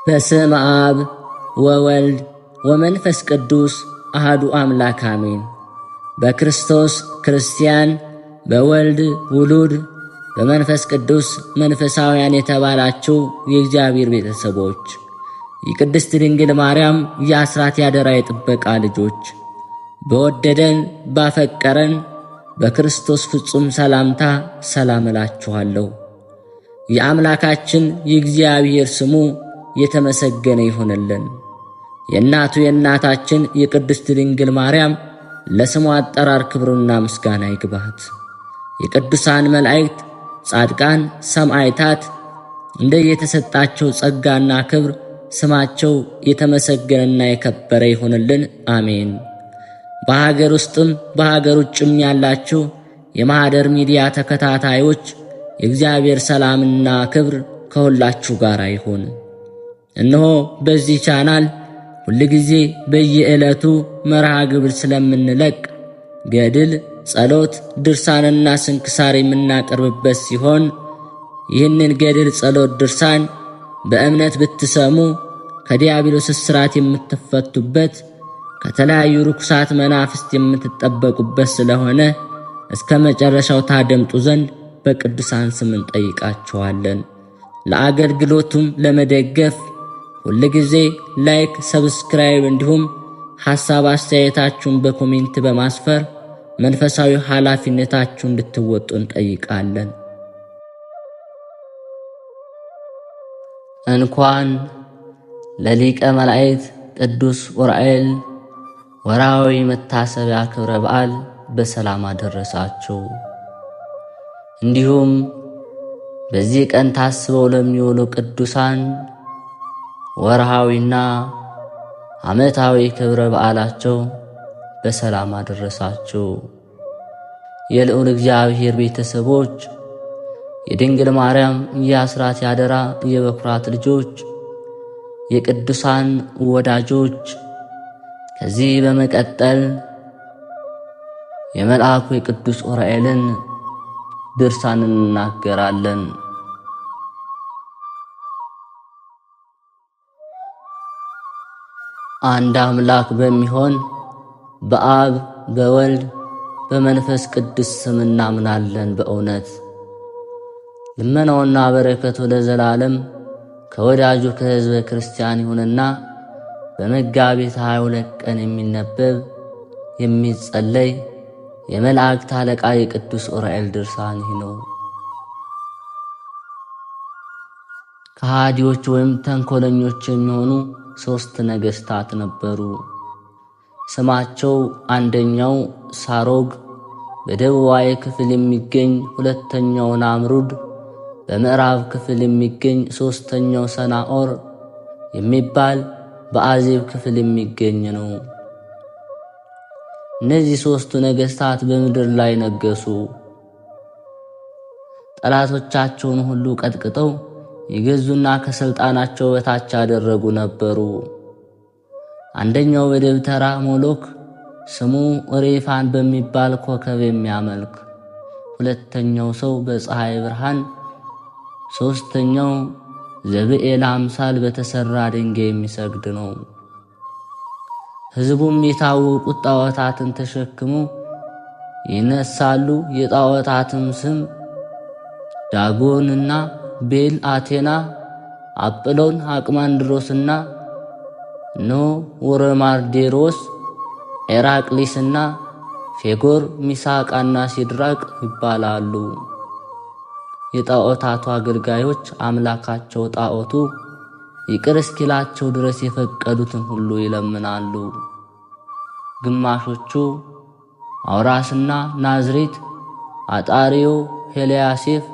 በስመ አብ ወወልድ ወመንፈስ ቅዱስ አሐዱ አምላክ አሜን። በክርስቶስ ክርስቲያን፣ በወልድ ውሉድ፣ በመንፈስ ቅዱስ መንፈሳውያን የተባላችሁ የእግዚአብሔር ቤተሰቦች፣ የቅድስት ድንግል ማርያም የአስራት ያደራ የጥበቃ ልጆች፣ በወደደን ባፈቀረን በክርስቶስ ፍጹም ሰላምታ ሰላም እላችኋለሁ። የአምላካችን የእግዚአብሔር ስሙ የተመሰገነ ይሆንልን። የእናቱ የእናታችን የቅድስት ድንግል ማርያም ለስሙ አጠራር ክብሩና ምስጋና ይግባት። የቅዱሳን መላእክት፣ ጻድቃን፣ ሰማዕታት እንደየተሰጣቸው ጸጋና ክብር ስማቸው የተመሰገነና የከበረ ይሆንልን። አሜን። በሀገር ውስጥም በሀገር ውጭም ያላችሁ የማኅደር ሚዲያ ተከታታዮች የእግዚአብሔር ሰላምና ክብር ከሁላችሁ ጋር ይሁን። እነሆ በዚህ ቻናል ሁልጊዜ በየዕለቱ መርሃ ግብር ስለምንለቅ ገድል፣ ጸሎት፣ ድርሳንና ስንክሳር የምናቀርብበት ሲሆን ይህንን ገድል፣ ጸሎት፣ ድርሳን በእምነት ብትሰሙ ከዲያብሎስ እስራት የምትፈቱበት ከተለያዩ ርኩሳት መናፍስት የምትጠበቁበት ስለሆነ እስከ መጨረሻው ታደምጡ ዘንድ በቅዱሳን ስም እንጠይቃችኋለን። ለአገልግሎቱም ለመደገፍ ሁልጊዜ ላይክ፣ ሰብስክራይብ እንዲሁም ሐሳብ አስተያየታችሁን በኮሜንት በማስፈር መንፈሳዊ ኃላፊነታችሁን እንድትወጡ እንጠይቃለን። እንኳን ለሊቀ መላእክት ቅዱስ ዑራኤል ወርሃዊ መታሰቢያ ክብረ በዓል በሰላም አደረሳችሁ። እንዲሁም በዚህ ቀን ታስበው ለሚውሉ ቅዱሳን ወርሃዊና ዓመታዊ ክብረ በዓላቸው በሰላም አደረሳችሁ። የልዑል እግዚአብሔር ቤተሰቦች፣ የድንግል ማርያም የአስራት ያደራ የበኩራት ልጆች፣ የቅዱሳን ወዳጆች፣ ከዚህ በመቀጠል የመልአኩ የቅዱስ ዑራኤልን ድርሳን እንናገራለን። አንድ አምላክ በሚሆን በአብ በወልድ በመንፈስ ቅዱስ ስም እናምናለን። በእውነት ልመናውና በረከቱ ለዘላለም ከወዳጁ ከሕዝበ ክርስቲያን ይሁንና በመጋቢት 22 ቀን የሚነበብ የሚጸለይ የመላእክት አለቃ የቅዱስ ዑራኤል ድርሳን ይህ ነው። ከሃዲዎች ወይም ተንኮለኞች የሚሆኑ 3 ነገሥታት ነበሩ። ስማቸው አንደኛው ሳሮግ በደቡባዊ ክፍል የሚገኝ፣ ሁለተኛው ናምሩድ በምዕራብ ክፍል የሚገኝ፣ ሦስተኛው ሰናኦር የሚባል በአዜብ ክፍል የሚገኝ ነው። እነዚህ 3ቱ ነገሥታት በምድር ላይ ነገሱ። ጠላቶቻቸውን ሁሉ ቀጥቅጠው የገዙና ከሥልጣናቸው በታች ያደረጉ ነበሩ። አንደኛው በደብተራ ሞሎክ ስሙ ሬፋን በሚባል ኮከብ የሚያመልክ፣ ሁለተኛው ሰው በፀሐይ ብርሃን፣ ሦስተኛው ዘብኤል አምሳል በተሠራ ድንጋይ የሚሰግድ ነው። ሕዝቡም የታወቁት ጣዖታትን ተሸክመው ይነሳሉ። የጣዖታትም ስም ዳጎንና ቤል፣ አቴና፣ አጵሎን፣ አቅማንድሮስና ኖ ወረማርዴሮስ፣ ኤራቅሊስና ፌጎር፣ ሚሳቃና ሲድራቅ ይባላሉ። የጣዖታቱ አገልጋዮች አምላካቸው ጣዖቱ ይቅር እስኪላቸው ድረስ የፈቀዱትን ሁሉ ይለምናሉ። ግማሾቹ አውራስና ናዝሬት፣ አጣሪዮ፣ ሄልያሴፍ፣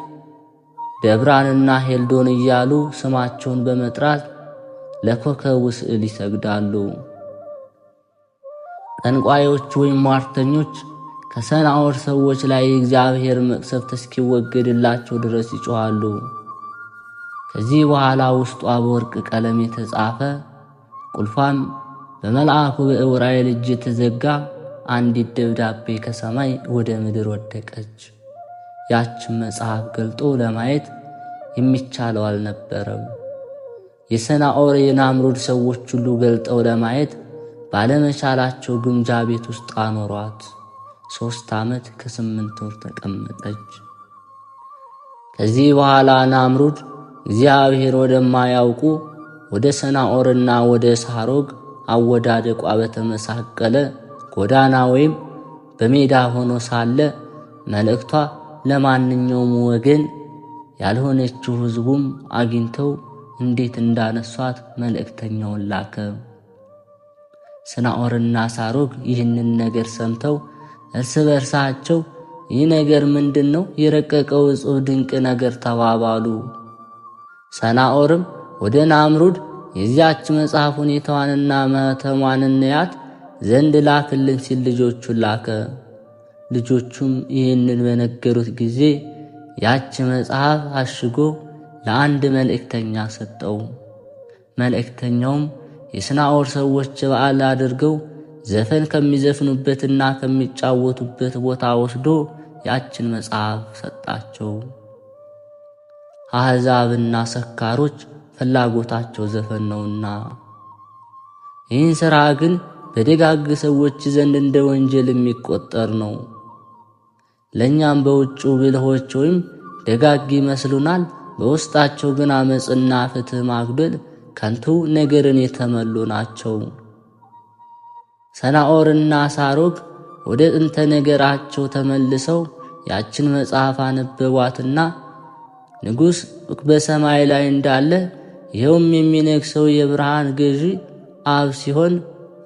ደብራንና ሄልዶን እያሉ ስማቸውን በመጥራት ለኮከቡ ስዕል ይሰግዳሉ። ጠንቋዮች ወይም ሟርተኞች ከሰናዖር ሰዎች ላይ የእግዚአብሔር መቅሰፍት እስኪወገድላቸው ድረስ ይጮኻሉ። ከዚህ በኋላ ውስጧ በወርቅ ቀለም የተጻፈ ቁልፏም በመልአኩ በዑራኤል እጅ የተዘጋ አንዲት ደብዳቤ ከሰማይ ወደ ምድር ወደቀች። ያችን መጽሐፍ ገልጦ ለማየት የሚቻለው አልነበረም። የሰናዖር የናምሩድ ሰዎች ሁሉ ገልጠው ለማየት ባለመቻላቸው ግምጃ ቤት ውስጥ አኖሯት። 3 ዓመት ከ8 ወር ተቀመጠች። ከዚህ በኋላ ናምሩድ እግዚአብሔር ወደማያውቁ ወደ ሰናዖርና ወደ ሳሮግ አወዳደቋ በተመሳቀለ ጎዳና ወይም በሜዳ ሆኖ ሳለ መልእክቷ ለማንኛውም ወገን ያልሆነችው ሕዝቡም አግኝተው እንዴት እንዳነሷት መልእክተኛውን ላከ። ሰናዖርና ሳሮግ ይህንን ነገር ሰምተው እርስ በርሳቸው ይህ ነገር ምንድነው? የረቀቀው እጹብ ድንቅ ነገር ተባባሉ። ሰናዖርም ወደ ናምሩድ የዚያች መጽሐፍ ሁኔታዋንና ማኅተሟን እንያት ዘንድ ላክልን ሲል ልጆቹን ላከ። ልጆቹም ይህንን በነገሩት ጊዜ ያች መጽሐፍ አሽጎ ለአንድ መልእክተኛ ሰጠው። መልእክተኛውም የሰናዖር ሰዎች በዓል አድርገው ዘፈን ከሚዘፍኑበትና ከሚጫወቱበት ቦታ ወስዶ ያችን መጽሐፍ ሰጣቸው። አሕዛብና ሰካሮች ፍላጎታቸው ዘፈን ነውና፣ ይህን ሥራ ግን በደጋግ ሰዎች ዘንድ እንደ ወንጀል የሚቆጠር ነው። ለእኛም በውጭው ብልሆች ወይም ደጋግ ይመስሉናል፣ በውስጣቸው ግን አመፅና ፍትሕ ማጉደል ከንቱ ነገርን የተመሉ ናቸው። ሰናዖርና ሳሮግ ወደ ጥንተ ነገራቸው ተመልሰው ያችን መጽሐፍ አነበቧትና ንጉሥ በሰማይ ላይ እንዳለ ይኸውም የሚነግሰው የብርሃን ገዢ አብ ሲሆን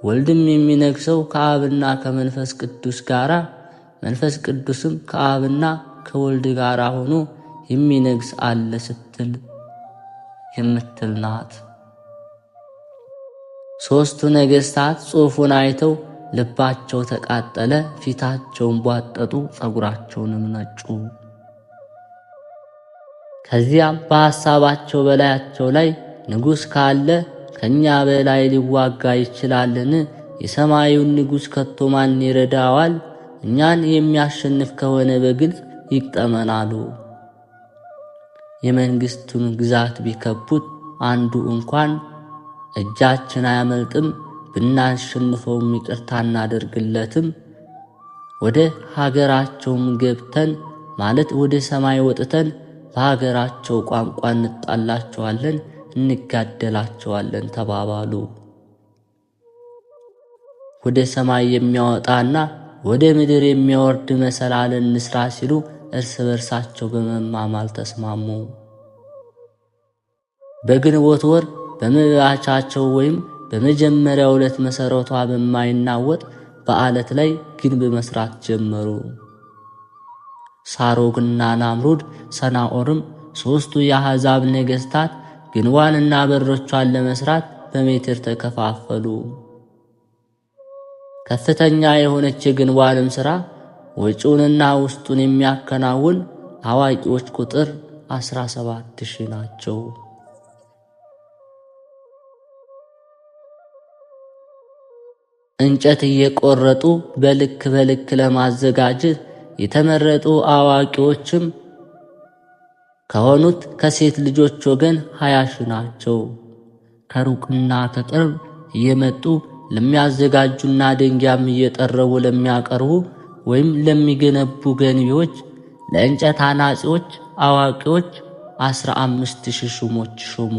ወልድም የሚነግሰው ከአብና ከመንፈስ ቅዱስ ጋራ መንፈስ ቅዱስም ከአብና ከወልድ ጋራ ሆኖ የሚነግስ አለ ስትል የምትል ናት። 3ቱ ነገሥታት ጽሑፉን አይተው ልባቸው ተቃጠለ፣ ፊታቸውን ቧጠጡ፣ ጸጉራቸውንም ነጩ። ከዚያም በሐሳባቸው በላያቸው ላይ ንጉሥ ካለ ከእኛ በላይ ሊዋጋ ይችላልን? የሰማዩን ንጉሥ ከቶ ማን ይረዳዋል? እኛን የሚያሸንፍ ከሆነ በግልጽ ይግጠመናሉ። የመንግሥቱን ግዛት ቢከቡት አንዱ እንኳን እጃችን አያመልጥም፣ ብናሸንፈውም ይቅርታ እናደርግለትም። ወደ ሀገራቸውም ገብተን ማለት ወደ ሰማይ ወጥተን በሀገራቸው ቋንቋ እንጣላቸዋለን፣ እንጋደላቸዋለን ተባባሉ። ወደ ሰማይ የሚያወጣና ወደ ምድር የሚያወርድ መሰላልን እንስራ ሲሉ እርስ በርሳቸው በመማማል ተስማሙ። በግንቦት ወር በመባቻቸው ወይም በመጀመሪያው ዕለት መሠረቷ በማይናወጥ በዓለት ላይ ግንብ መስራት ጀመሩ። ሳሮግና ናምሩድ ሰናዖርም 3ቱ የአሕዛብ ነገሥታት ግንቧንና በሮቿን ለመስራት በሜትር ተከፋፈሉ። ከፍተኛ የሆነች የግንቧንም ሥራ ወጪውንና ውስጡን የሚያከናውን አዋቂዎች ቁጥር 17,000 ናቸው። እንጨት እየቆረጡ በልክ በልክ ለማዘጋጀት የተመረጡ አዋቂዎችም ከሆኑት ከሴት ልጆች ወገን 20,000 ናቸው። ከሩቅና ከቅርብ እየመጡ ለሚያዘጋጁና ድንጋይም እየጠረቡ ለሚያቀርቡ ወይም ለሚገነቡ ገንቢዎች፣ ለእንጨት አናጺዎች አዋቂዎች 15,000 ሹሞች ሾሙ።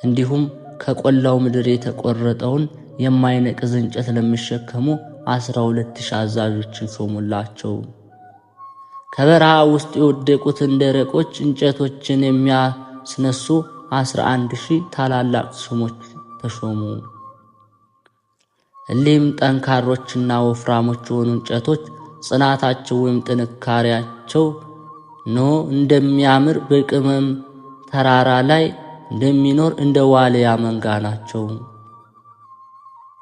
እንዲሁም ከቆላው ምድር የተቆረጠውን የማይነቅዝ እንጨት ለሚሸከሙ 12,000 አዛዦችን ሾሙላቸው። ከበረሃ ውስጥ የወደቁትን ደረቆች እንጨቶችን የሚያስነሱ 11,000 ታላላቅ ሹሞች ተሾሙ። እሊህም ጠንካሮችና ወፍራሞች የሆኑ እንጨቶች ጽናታቸው ወይም ጥንካሬያቸው እንደሚያምር በቅመም ተራራ ላይ እንደሚኖር እንደ ዋልያ መንጋ ናቸው።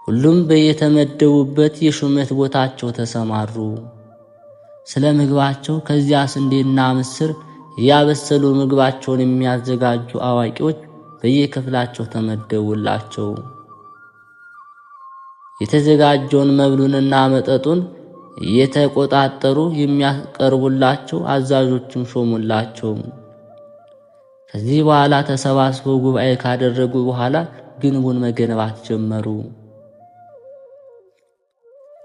ሁሉም በየተመደቡበት የሹመት ቦታቸው ተሰማሩ። ስለ ምግባቸው ከዚያ ስንዴና ምስር እያበሰሉ ምግባቸውን የሚያዘጋጁ አዋቂዎች በየክፍላቸው ተመደቡላቸው። የተዘጋጀውን መብሉንና መጠጡን እየተቆጣጠሩ የሚያቀርቡላቸው አዛዦችም ሾሙላቸው። ከዚህ በኋላ ተሰባስበው ጉባኤ ካደረጉ በኋላ ግንቡን መገንባት ጀመሩ።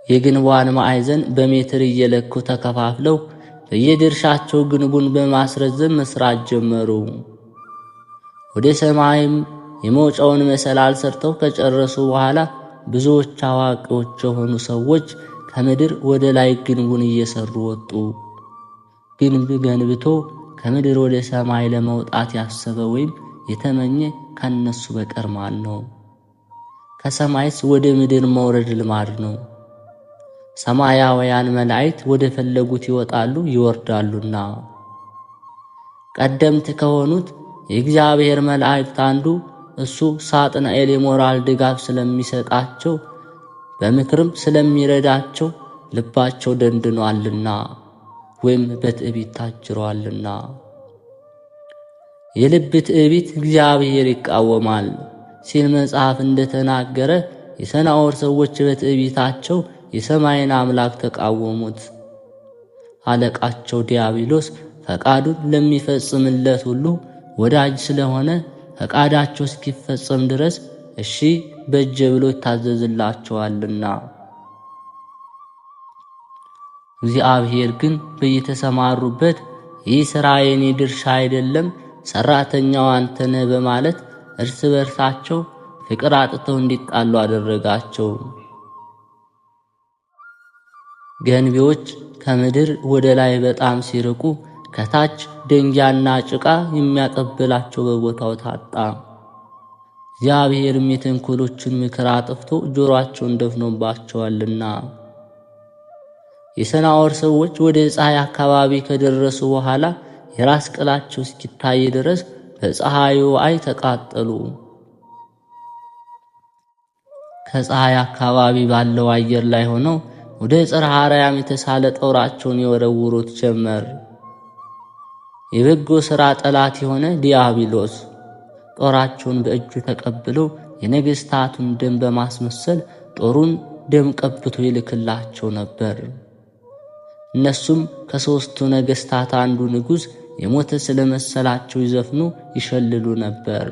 የግንቧን ማዕዘን በሜትር እየለኩ ተከፋፍለው በየድርሻቸው ግንቡን በማስረዘም መስራት ጀመሩ። ወደ ሰማይም የመውጫውን መሰላል ሰርተው ከጨረሱ በኋላ ብዙዎች አዋቂዎች የሆኑ ሰዎች ከምድር ወደ ላይ ግንቡን እየሰሩ ወጡ። ግንብ ገንብቶ ከምድር ወደ ሰማይ ለመውጣት ያሰበ ወይም የተመኘ ከነሱ በቀር ማን ነው? ከሰማይስ ወደ ምድር መውረድ ልማድ ነው። ሰማያውያን መላእክት ወደ ፈለጉት ይወጣሉ ይወርዳሉና። ቀደምት ከሆኑት የእግዚአብሔር መላእክት አንዱ እሱ ሳጥናኤል የሞራል ድጋፍ ስለሚሰጣቸው በምክርም ስለሚረዳቸው ልባቸው ደንድኗልና ወይም በትዕቢት ታጅሯልና። የልብ ትዕቢት እግዚአብሔር ይቃወማል ሲል መጽሐፍ እንደተናገረ የሰናዖር ሰዎች በትዕቢታቸው የሰማይን አምላክ ተቃወሙት። አለቃቸው ዲያብሎስ ፈቃዱን ለሚፈጽምለት ሁሉ ወዳጅ ስለሆነ ፈቃዳቸው እስኪፈጸም ድረስ እሺ በጀ ብሎ ይታዘዝላቸዋልና። እግዚአብሔር ግን በየተሰማሩበት ይህ ሥራ የኔ ድርሻ አይደለም፣ ሠራተኛው አንተ ነህ በማለት እርስ በርሳቸው ፍቅር አጥተው እንዲጣሉ አደረጋቸው። ገንቢዎች ከምድር ወደ ላይ በጣም ሲርቁ ከታች ደንጊያና ጭቃ የሚያቀብላቸው በቦታው ታጣ። እግዚአብሔርም የተንኮሎችን ምክር አጥፍቶ ጆሮአቸውን ደፍኖባቸዋልና። የሰናዖር ሰዎች ወደ ፀሐይ አካባቢ ከደረሱ በኋላ የራስ ቅላቸው እስኪታይ ድረስ በፀሐዩ ዋዕይ ተቃጠሉ። ከፀሐይ አካባቢ ባለው አየር ላይ ሆነው ወደ ጽርሐ አርያም የተሳለ ጦራቸውን የወረውሩት ጀመር። የበጎ ሥራ ጠላት የሆነ ዲያብሎስ ጦራቸውን በእጁ ተቀብሎ የነገሥታቱን ደም በማስመሰል ጦሩን ደም ቀብቶ ይልክላቸው ነበር። እነሱም ከሦስቱ ነገሥታት አንዱ ንጉሥ የሞተ ስለመሰላቸው ይዘፍኑ ይሸልሉ ነበር።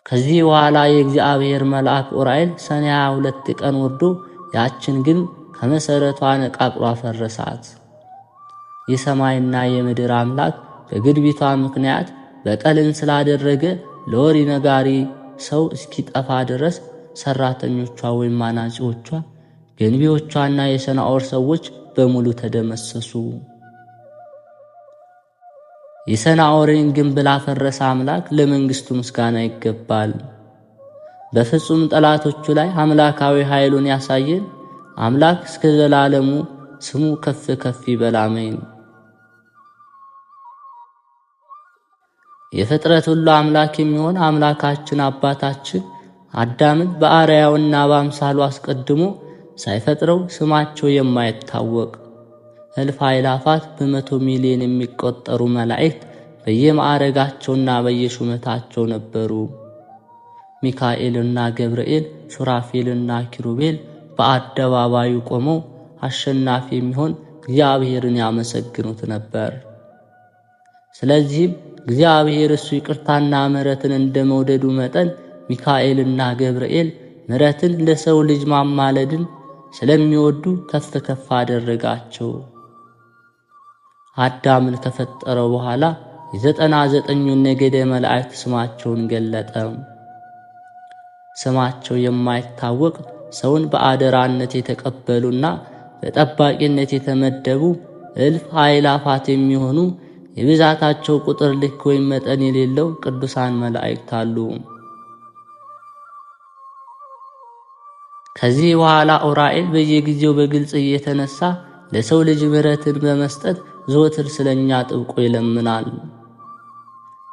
ከዚህ በኋላ የእግዚአብሔር መልአክ ዑራኤል ሰኔ 22 ቀን ወርዶ ያችን ግንብ ከመሠረቷ ነቃቅሎ አፈረሳት። የሰማይና የምድር አምላክ በግንቢቷ ምክንያት በቀልን ስላደረገ ለወሬ ነጋሪ ሰው እስኪጠፋ ድረስ ሠራተኞቿ ወይም አናጺዎቿ፣ ገንቢዎቿና የሰናዖር ሰዎች በሙሉ ተደመሰሱ። የሰናዖርን ግንብ ላፈረሰ አምላክ ለመንግሥቱ ምስጋና ይገባል። በፍጹም ጠላቶቹ ላይ አምላካዊ ኃይሉን ያሳየን አምላክ እስከ ዘላለሙ ስሙ ከፍ ከፍ ይበል አሜን። የፍጥረት ሁሉ አምላክ የሚሆን አምላካችን አባታችን አዳምን በአርአያውና በአምሳሉ አስቀድሞ ሳይፈጥረው ስማቸው የማይታወቅ እልፍ አእላፋት በመቶ ሚሊዮን የሚቆጠሩ መላእክት በየማዕረጋቸውና በየሹመታቸው ነበሩ። ሚካኤልና ገብርኤል፣ ሱራፌልና ኪሩቤል በአደባባዩ ቆመው አሸናፊ የሚሆን እግዚአብሔርን ያመሰግኑት ነበር። ስለዚህም እግዚአብሔር እሱ ይቅርታና ምሕረትን እንደመውደዱ መጠን ሚካኤልና ገብርኤል ምሕረትን ለሰው ልጅ ማማለድን ስለሚወዱ ከፍ ከፍ አደረጋቸው። አዳምን ከፈጠረው በኋላ የ99ኙን ነገደ መላእክት ስማቸውን ገለጠ። ስማቸው የማይታወቅ ሰውን በአደራነት የተቀበሉና በጠባቂነት የተመደቡ እልፍ አእላፋት የሚሆኑ የብዛታቸው ቁጥር ልክ ወይም መጠን የሌለው ቅዱሳን መላእክት አሉ። ከዚህ በኋላ ዑራኤል በየጊዜው በግልጽ እየተነሳ ለሰው ልጅ ምሕረትን በመስጠት ዘወትር ስለኛ ጥብቆ ይለምናል።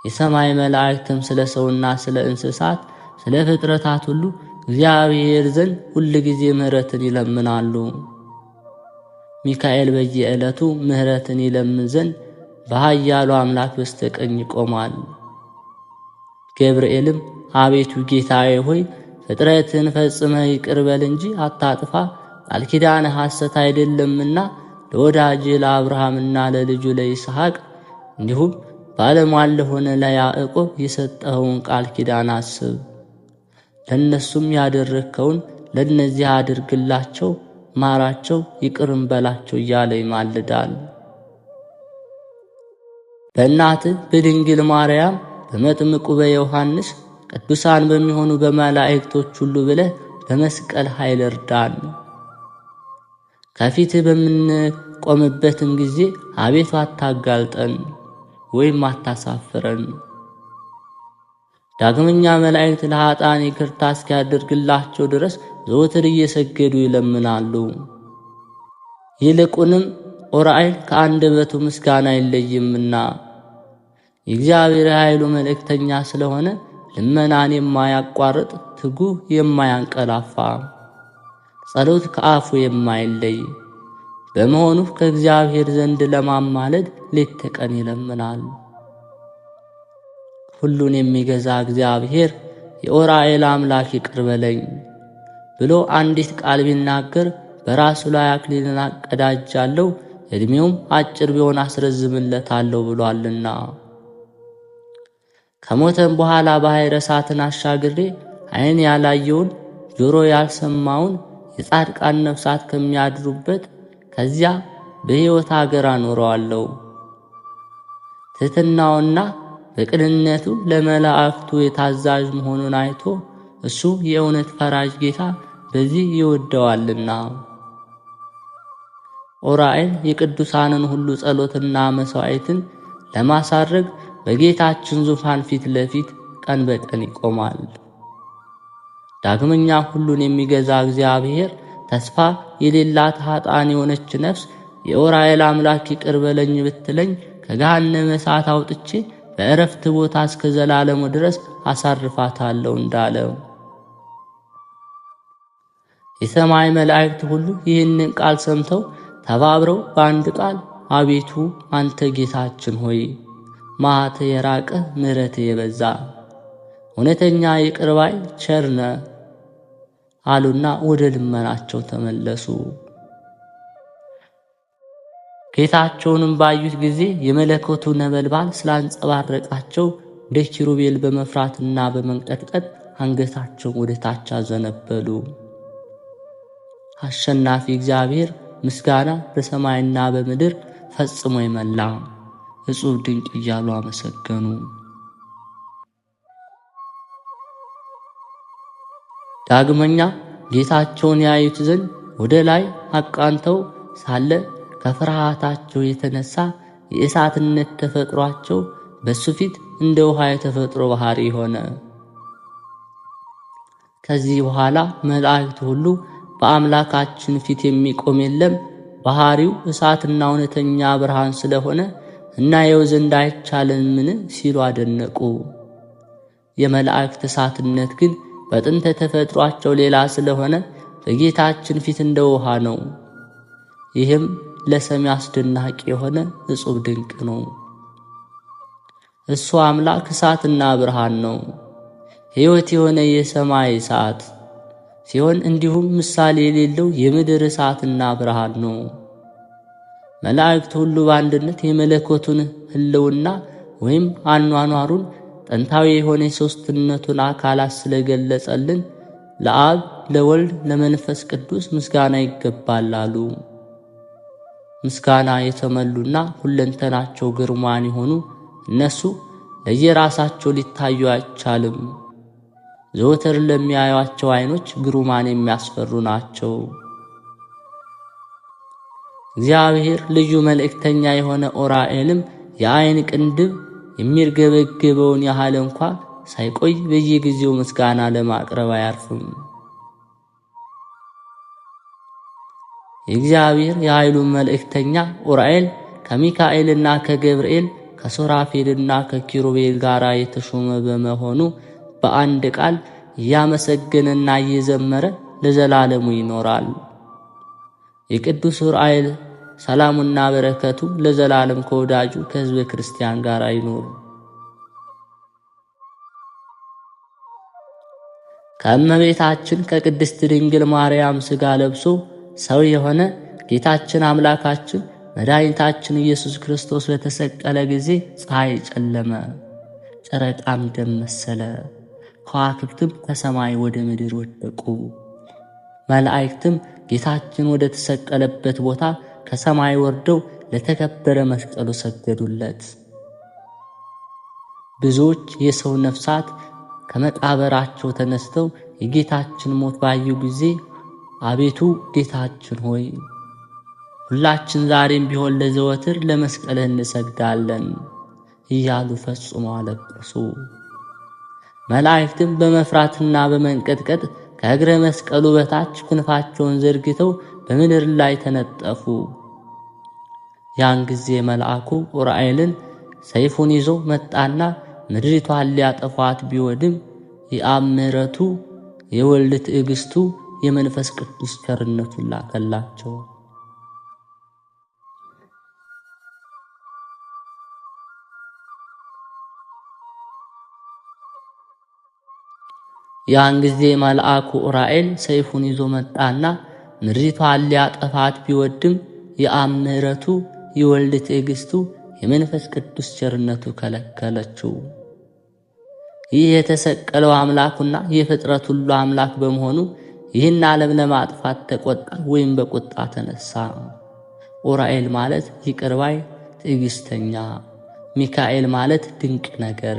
የሰማይ መላእክትም ስለ ሰውና ስለ እንስሳት ስለ ፍጥረታት ሁሉ እግዚአብሔር ዘንድ ሁል ጊዜ ምሕረትን ይለምናሉ። ሚካኤል በየዕለቱ ምሕረትን ይለምን ዘንድ በኃያሉ አምላክ በስተቀኝ ይቆማል። ገብርኤልም አቤቱ ጌታዬ ሆይ ፍጥረትን ፈጽመህ ይቅር በል እንጂ አታጥፋ፣ ቃል ኪዳንህ ሐሰት አይደለምና ለወዳጅህ ለአብርሃምና ለልጁ ለይስሐቅ እንዲሁም ባለሟል ለሆነ ለያዕቆብ የሰጠኸውን ቃል ኪዳን አስብ። ለእነሱም ያደረግከውን ለእነዚህ አድርግላቸው፣ ማራቸው፣ ይቅርም በላቸው እያለ ይማልዳል። በእናትህ በድንግል ማርያም፣ በመጥምቁ በዮሐንስ፣ ቅዱሳን በሚሆኑ በመላእክቶች ሁሉ ብለህ በመስቀል ኃይል እርዳን። ከፊትህ በምንቆምበትም ጊዜ አቤቱ አታጋልጠን ወይም አታሳፍረን። ዳግመኛ መላእክት ለኃጥአን ይቅርታ እስኪያደርግላቸው ድረስ ዘወትር እየሰገዱ ይለምናሉ። ይልቁንም ዑራኤል ከአንደበቱ ምስጋና አይለይምና የእግዚአብሔር ኃይሉ መልእክተኛ ስለሆነ ልመናን የማያቋርጥ ትጉህ የማያንቀላፋ ጸሎት ከአፉ የማይለይ በመሆኑ ከእግዚአብሔር ዘንድ ለማማለድ ሌት ተቀን ይለምናል። ሁሉን የሚገዛ እግዚአብሔር የዑራኤል አምላክ ይቅር በለኝ ብሎ አንዲት ቃል ቢናገር በራሱ ላይ አክሊልን አቀዳጃለሁ፣ ዕድሜውም አጭር ቢሆን አስረዝምለታለሁ ብሏልና። ከሞተም በኋላ ባሕረ እሳትን አሻግሬ ዓይን ያላየውን ጆሮ ያልሰማውን የጻድቃን ነፍሳት ከሚያድሩበት ከዚያ በሕይወት አገር አኖረዋለሁ። ትሕትናውና በቅንነቱ ለመላእክቱ የታዛዥ መሆኑን አይቶ እሱ የእውነት ፈራጅ ጌታ በዚህ ይወደዋልና። ዑራኤል የቅዱሳንን ሁሉ ጸሎትና መሥዋዕትን ለማሳረግ በጌታችን ዙፋን ፊት ለፊት ቀን በቀን ይቆማል። ዳግመኛ ሁሉን የሚገዛ እግዚአብሔር ተስፋ የሌላት ኃጥአን የሆነች ነፍስ የዑራኤል አምላክ ይቅር በለኝ ብትለኝ ከገሃነመ እሳት አውጥቼ በዕረፍት ቦታ እስከ ዘላለሙ ድረስ አሳርፋታለሁ እንዳለው የሰማይ መላእክት ሁሉ ይህንን ቃል ሰምተው ተባብረው በአንድ ቃል አቤቱ አንተ ጌታችን ሆይ መዓት የራቀ ምሕረት የበዛ እውነተኛ ይቅር ባይ ቸር ነህ አሉና ወደ ልመናቸው ተመለሱ። ጌታቸውንም ባዩት ጊዜ የመለኮቱ ነበልባል ስላንጸባረቃቸው እንደ ኪሩቤል በመፍራትና በመንቀጥቀጥ አንገታቸውን ወደ ታች አዘነበሉ። አሸናፊ እግዚአብሔር ምስጋና በሰማይና በምድር ፈጽሞ ይመላ እጹብ ድንቅ እያሉ አመሰገኑ። ዳግመኛ ጌታቸውን ያዩት ዘንድ ወደ ላይ አቃንተው ሳለ ከፍርሃታቸው የተነሳ የእሳትነት ተፈጥሯቸው በሱ ፊት እንደ ውሃ የተፈጥሮ ባህሪ ሆነ። ከዚህ በኋላ መላእክት ሁሉ በአምላካችን ፊት የሚቆም የለም፣ ባህሪው እሳትና እውነተኛ ብርሃን ስለሆነ እናየው ዘንድ አይቻለንምን ሲሉ አደነቁ። የመላእክት እሳትነት ግን በጥንተ ተፈጥሯቸው ሌላ ስለሆነ በጌታችን ፊት እንደ ውሃ ነው። ይህም ለሰሚ አስደናቂ የሆነ እጹብ ድንቅ ነው። እሱ አምላክ እሳትና ብርሃን ነው። ሕይወት የሆነ የሰማይ እሳት ሲሆን እንዲሁም ምሳሌ የሌለው የምድር እሳትና ብርሃን ነው። መላእክት ሁሉ በአንድነት የመለኮቱን ሕልውና ወይም አኗኗሩን ጥንታዊ የሆነ የሦስትነቱን አካላት ስለገለጸልን ለአብ ለወልድ ለመንፈስ ቅዱስ ምስጋና ይገባል አሉ። ምስጋና የተመሉና ሁለንተናቸው ግርማን የሆኑ እነሱ ለየራሳቸው ሊታዩ አይቻልም። ዘወትር ለሚያዩአቸው ዓይኖች ግሩማን የሚያስፈሩ ናቸው። እግዚአብሔር ልዩ መልእክተኛ የሆነ ዑራኤልም የዓይን ቅንድብ የሚርገበገበውን ያህል እንኳ ሳይቆይ በየጊዜው ምስጋና ለማቅረብ አያርፍም። የእግዚአብሔር የኃይሉን መልእክተኛ ዑራኤል ከሚካኤልና ከገብርኤል ከሱራፌልና ከኪሩቤል ጋር የተሾመ በመሆኑ በአንድ ቃል እያመሰገነና እየዘመረ ለዘላለሙ ይኖራል። የቅዱስ ዑራኤል ሰላሙና በረከቱ ለዘላለም ከወዳጁ ከሕዝበ ክርስቲያን ጋር ይኖር። ከእመቤታችን ከቅድስት ድንግል ማርያም ሥጋ ለብሶ ሰው የሆነ ጌታችን አምላካችን መድኃኒታችን ኢየሱስ ክርስቶስ በተሰቀለ ጊዜ ፀሐይ ጨለመ፣ ጨረቃም ደም መሰለ፣ ከዋክብትም ከሰማይ ወደ ምድር ወደቁ። መላእክትም ጌታችን ወደ ተሰቀለበት ቦታ ከሰማይ ወርደው ለተከበረ መስቀሉ ሰገዱለት። ብዙዎች የሰው ነፍሳት ከመቃብራቸው ተነስተው የጌታችን ሞት ባዩ ጊዜ አቤቱ ጌታችን ሆይ ሁላችን ዛሬም ቢሆን ለዘወትር ለመስቀልህ እንሰግዳለን እያሉ ፈጽመው አለቀሱ። መላእክትም በመፍራትና በመንቀጥቀጥ ከእግረ መስቀሉ በታች ክንፋቸውን ዘርግተው በምድር ላይ ተነጠፉ። ያን ጊዜ መልአኩ ዑራኤልን ሰይፉን ይዞ መጣና ምድሪቷን ሊያጠፋት ቢወድም የአብ ምሕረቱ፣ የወልድ ትዕግስቱ፣ የመንፈስ ቅዱስ ቸርነቱን ላከላቸው። ያን ጊዜ መልአኩ ዑራኤል ሰይፉን ይዞ መጣና ምድሪቷን ሊያጠፋት ቢወድም የአብ ምሕረቱ፣ የወልድ ትዕግስቱ፣ የመንፈስ ቅዱስ ቸርነቱ ከለከለችው። ይህ የተሰቀለው አምላኩና የፍጥረት ሁሉ አምላክ በመሆኑ ይህን ዓለም ለማጥፋት ተቆጣ ወይም በቁጣ ተነሳ። ዑራኤል ማለት ይቅር ባይ ትዕግስተኛ፣ ሚካኤል ማለት ድንቅ ነገር፣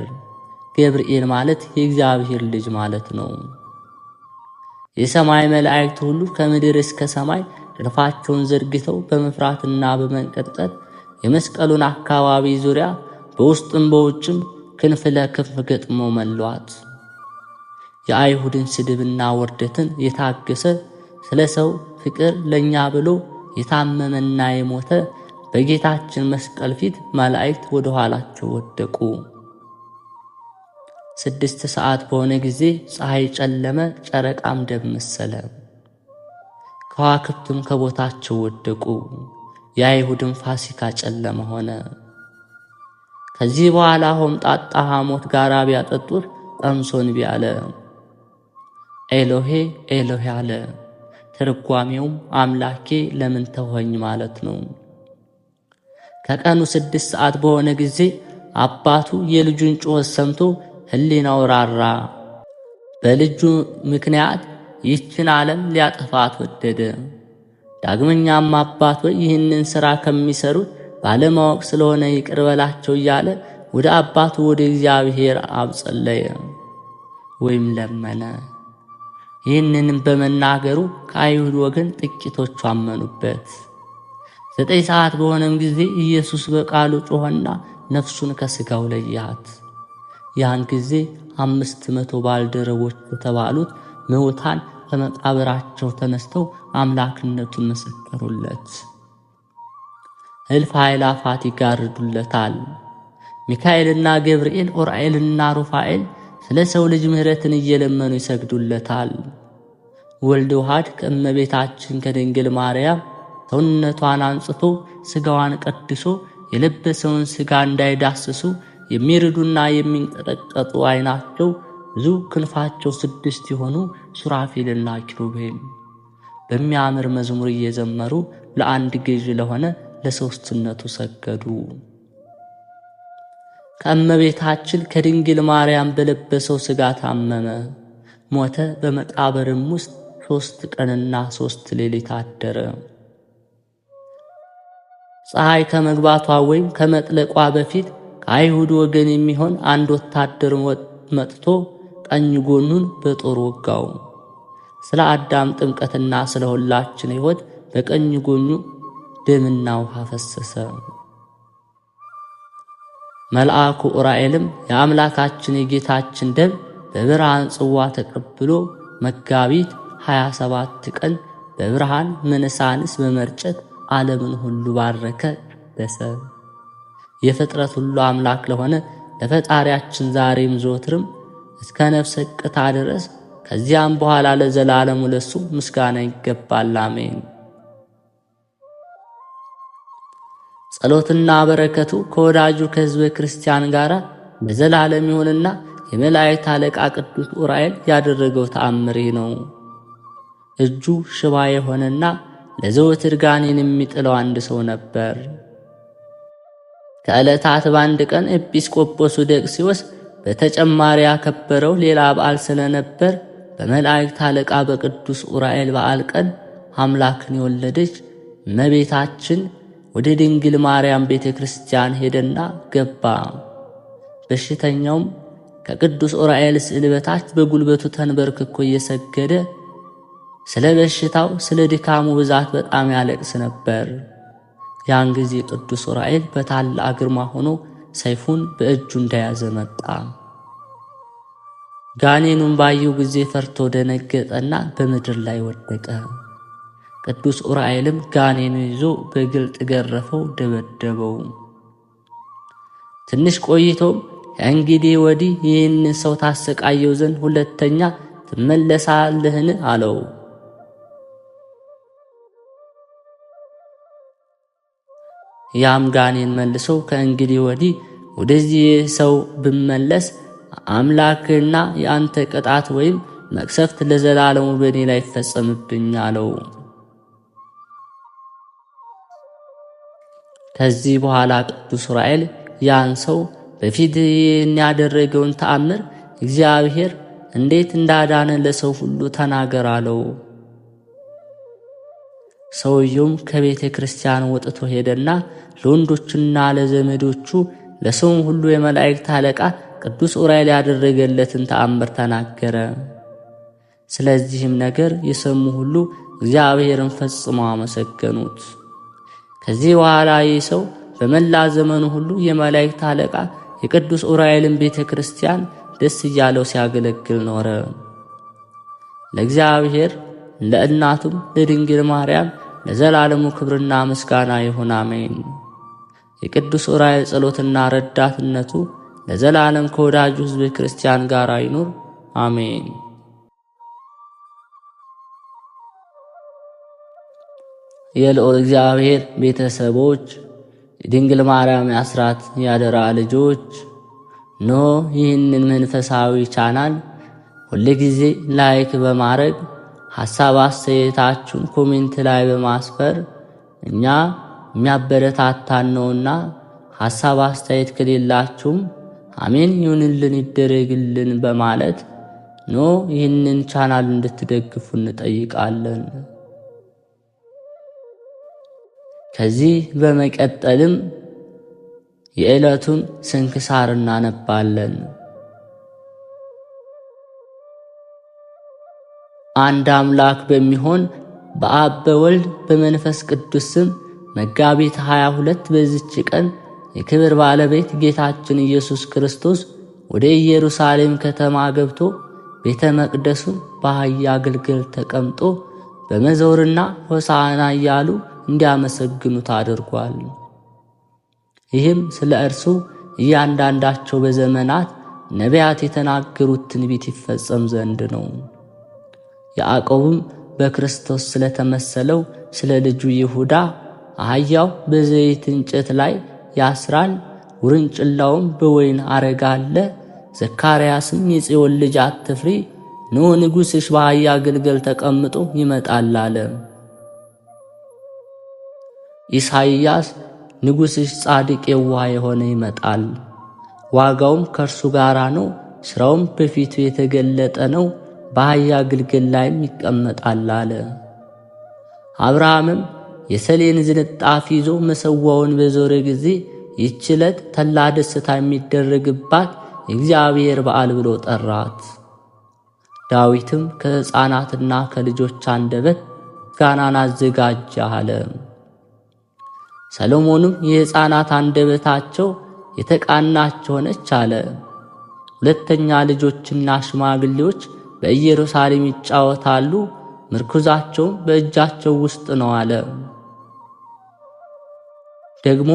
ገብርኤል ማለት የእግዚአብሔር ልጅ ማለት ነው። የሰማይ መላእክት ሁሉ ከምድር እስከ ሰማይ ክንፋቸውን ዘርግተው በመፍራትና በመንቀጥቀጥ የመስቀሉን አካባቢ ዙሪያ በውስጥም በውጭም ክንፍ ለክንፍ ገጥመው መሏት። የአይሁድን ስድብና ውርደትን የታገሰ ስለ ሰው ፍቅር ለእኛ ብሎ የታመመና የሞተ በጌታችን መስቀል ፊት መላእክት ወደ ኋላቸው ወደቁ። 6 ሰዓት በሆነ ጊዜ ፀሐይ ጨለመ፣ ጨረቃም ደም መሰለ፣ ከዋክብትም ከቦታቸው ወደቁ። የአይሁድም ፋሲካ ጨለመ ሆነ። ከዚህ በኋላ ሆምጣጣ ሐሞት ጋር ቢያጠጡት ጠምሶ እንቢ አለ። ኤሎሄ ኤሎሄ አለ። ትርጓሜውም አምላኬ ለምን ተወኝ ማለት ነው። ከቀኑ 6 ሰዓት በሆነ ጊዜ አባቱ የልጁን ጩኸት ሰምቶ ሕሊናው ራራ። በልጁ ምክንያት ይህችን ዓለም ሊያጠፋት ወደደ። ዳግመኛም አባት ሆይ ይህንን ሥራ ከሚሰሩት ባለማወቅ ስለሆነ ይቅር በላቸው እያለ ወደ አባቱ ወደ እግዚአብሔር አብ ጸለየ ወይም ለመነ። ይህንንም በመናገሩ ከአይሁድ ወገን ጥቂቶቹ አመኑበት። 9 ሰዓት በሆነም ጊዜ ኢየሱስ በቃሉ ጮኸና ነፍሱን ከሥጋው ለያት። ያን ጊዜ 500 ባልደረቦች የተባሉት ምውታን ከመቃብራቸው ተነስተው አምላክነቱን መሰከሩለት። እልፍ አእላፋት ይጋርዱለታል። ሚካኤልና ገብርኤል፣ ዑራኤልና ሩፋኤል ስለ ሰው ልጅ ምሕረትን እየለመኑ ይሰግዱለታል። ወልድ ዋሕድ ከእመቤታችን ከድንግል ማርያም ሰውነቷን አንጽቶ ሥጋዋን ቀድሶ የለበሰውን ሥጋ እንዳይዳስሱ የሚርዱና የሚንቀጠቀጡ ዓይናቸው ብዙ ክንፋቸው 6 የሆኑ ሱራፌልና ኪሩቤል በሚያምር መዝሙር እየዘመሩ ለአንድ ገዥ ለሆነ ለሦስትነቱ ሰገዱ። ከእመቤታችን ከድንግል ማርያም በለበሰው ሥጋ ታመመ፣ ሞተ። በመቃብርም ውስጥ 3 ቀንና 3 ሌሊት አደረ። ፀሐይ ከመግባቷ ወይም ከመጥለቋ በፊት ከአይሁድ ወገን የሚሆን አንድ ወታደር መጥቶ ቀኝ ጎኑን በጦር ወጋው። ስለ አዳም ጥምቀትና ስለ ሁላችን ሕይወት በቀኝ ጎኑ ደምና ውሃ ፈሰሰ። መልአኩ ዑራኤልም የአምላካችን የጌታችን ደም በብርሃን ጽዋ ተቀብሎ መጋቢት 27 ቀን በብርሃን መነሳንስ በመርጨት ዓለምን ሁሉ ባረከ ቀደሰ። የፍጥረት ሁሉ አምላክ ለሆነ ለፈጣሪያችን ዛሬም ዘወትርም እስከ ነፍሰ ቅታ ድረስ ከዚያም በኋላ ለዘላለሙ ለሱ ምስጋና ይገባል። አሜን። ጸሎትና በረከቱ ከወዳጁ ከሕዝበ ክርስቲያን ጋር ለዘላለም ይሁንና የመላእክት አለቃ ቅዱስ ዑራኤል ያደረገው ተአምር ነው። እጁ ሽባ የሆነና ለዘወትር ጋኔን የሚጥለው አንድ ሰው ነበር። ከዕለታት በአንድ ቀን ኤጲስቆጶሱ ደቅስዮስ በተጨማሪ ያከበረው ሌላ በዓል ስለነበር በመላእክት አለቃ በቅዱስ ዑራኤል በዓል ቀን አምላክን የወለደች እመቤታችን ወደ ድንግል ማርያም ቤተ ክርስቲያን ሄደና ገባ። በሽተኛውም ከቅዱስ ዑራኤል ስዕል በታች በጉልበቱ ተንበርክኮ እየሰገደ ስለ በሽታው ስለ ድካሙ ብዛት በጣም ያለቅስ ነበር። ያን ጊዜ ቅዱስ ዑራኤል በታላቅ ግርማ ሆኖ ሰይፉን በእጁ እንደያዘ መጣ። ጋኔኑን ባየው ጊዜ ፈርቶ ደነገጠና በምድር ላይ ወደቀ። ቅዱስ ዑራኤልም ጋኔኑ ይዞ በግልጥ ገረፈው፣ ደበደበው። ትንሽ ቆይቶም ከእንግዲህ ወዲህ ይህን ሰው ታሰቃየው ዘንድ ሁለተኛ ትመለሳለህን አለው። ያም ጋኔን መልሶ ከእንግዲህ ወዲህ ወደዚህ ሰው ብመለስ አምላክና የአንተ ቅጣት ወይም መቅሰፍት ለዘላለሙ በእኔ ላይ ይፈጸምብኝ አለው። ከዚህ በኋላ ቅዱስ ዑራኤል ያን ሰው በፊት ያደረገውን ተአምር እግዚአብሔር እንዴት እንዳዳነ ለሰው ሁሉ ተናገር አለው። ሰውየውም ከቤተ ክርስቲያን ወጥቶ ሄደና ለወንዶችና ለዘመዶቹ ለሰውም ሁሉ የመላእክት አለቃ ቅዱስ ዑራኤል ያደረገለትን ተአምር ተናገረ። ስለዚህም ነገር የሰሙ ሁሉ እግዚአብሔርን ፈጽመው አመሰገኑት። ከዚህ በኋላ ይህ ሰው በመላ ዘመኑ ሁሉ የመላእክት አለቃ የቅዱስ ዑራኤልን ቤተ ክርስቲያን ደስ እያለው ሲያገለግል ኖረ። ለእግዚአብሔር ለእናቱም ለድንግል ማርያም ለዘላለሙ ክብርና ምስጋና ይሁን፣ አሜን። የቅዱስ ዑራኤል ጸሎትና ረዳትነቱ ለዘላለም ከወዳጁ ሕዝበ ክርስቲያን ጋር ይኑር፣ አሜን። የልዑል እግዚአብሔር ቤተሰቦች፣ የድንግል ማርያም የአስራት ያደራ ልጆች፣ ኖ ይህንን መንፈሳዊ ቻናል ሁልጊዜ ላይክ በማድረግ ሐሳብ አስተያየታችሁን ኮሜንት ላይ በማስፈር እኛ የሚያበረታታን ነውና ሐሳብ አስተያየት ከሌላችሁም አሜን ይሁንልን ይደረግልን በማለት ኖ ይህንን ቻናል እንድትደግፉ እንጠይቃለን። ከዚህ በመቀጠልም የዕለቱን ስንክሳር እናነባለን። አንድ አምላክ በሚሆን በአብ በወልድ በመንፈስ ቅዱስ ስም መጋቢት 22 በዚች ቀን የክብር ባለቤት ጌታችን ኢየሱስ ክርስቶስ ወደ ኢየሩሳሌም ከተማ ገብቶ ቤተ መቅደሱን በአህያ ግልገል ተቀምጦ በመዘውርና ሆሳዕና እያሉ እንዲያመሰግኑት አድርጓል። ይህም ስለ እርሱ እያንዳንዳቸው በዘመናት ነቢያት የተናገሩት ትንቢት ይፈጸም ዘንድ ነው። ያዕቆብም በክርስቶስ ስለተመሰለው ስለ ልጁ ይሁዳ አህያው በዘይት እንጨት ላይ ያስራል፣ ውርንጭላውም በወይን አረግ አለ። ዘካርያስም የጽዮን ልጅ አትፍሪ፣ ኖ ንጉሥሽ በአህያ ግልገል ተቀምጦ ይመጣል አለ። ኢሳይያስ ንጉሥሽ ጻድቅ የዋህ የሆነ ይመጣል፣ ዋጋውም ከእርሱ ጋር ነው፣ ሥራውም በፊቱ የተገለጠ ነው፣ በአህያ ግልገል ላይም ይቀመጣል አለ። አብርሃምም የሰሌን ዝንጣፊ ይዞ መሠዊያውን በዞረ ጊዜ ይህች ዕለት ተላ ደስታ የሚደረግባት የእግዚአብሔር በዓል ብሎ ጠራት። ዳዊትም ከሕፃናትና ከልጆች አንደበት ምስጋናን አዘጋጀ አለ። ሰሎሞንም የሕፃናት አንደበታቸው የተቃናች ሆነች አለ። ሁለተኛ ልጆችና ሽማግሌዎች በኢየሩሳሌም ይጫወታሉ፣ ምርኩዛቸውም በእጃቸው ውስጥ ነው አለ። ደግሞ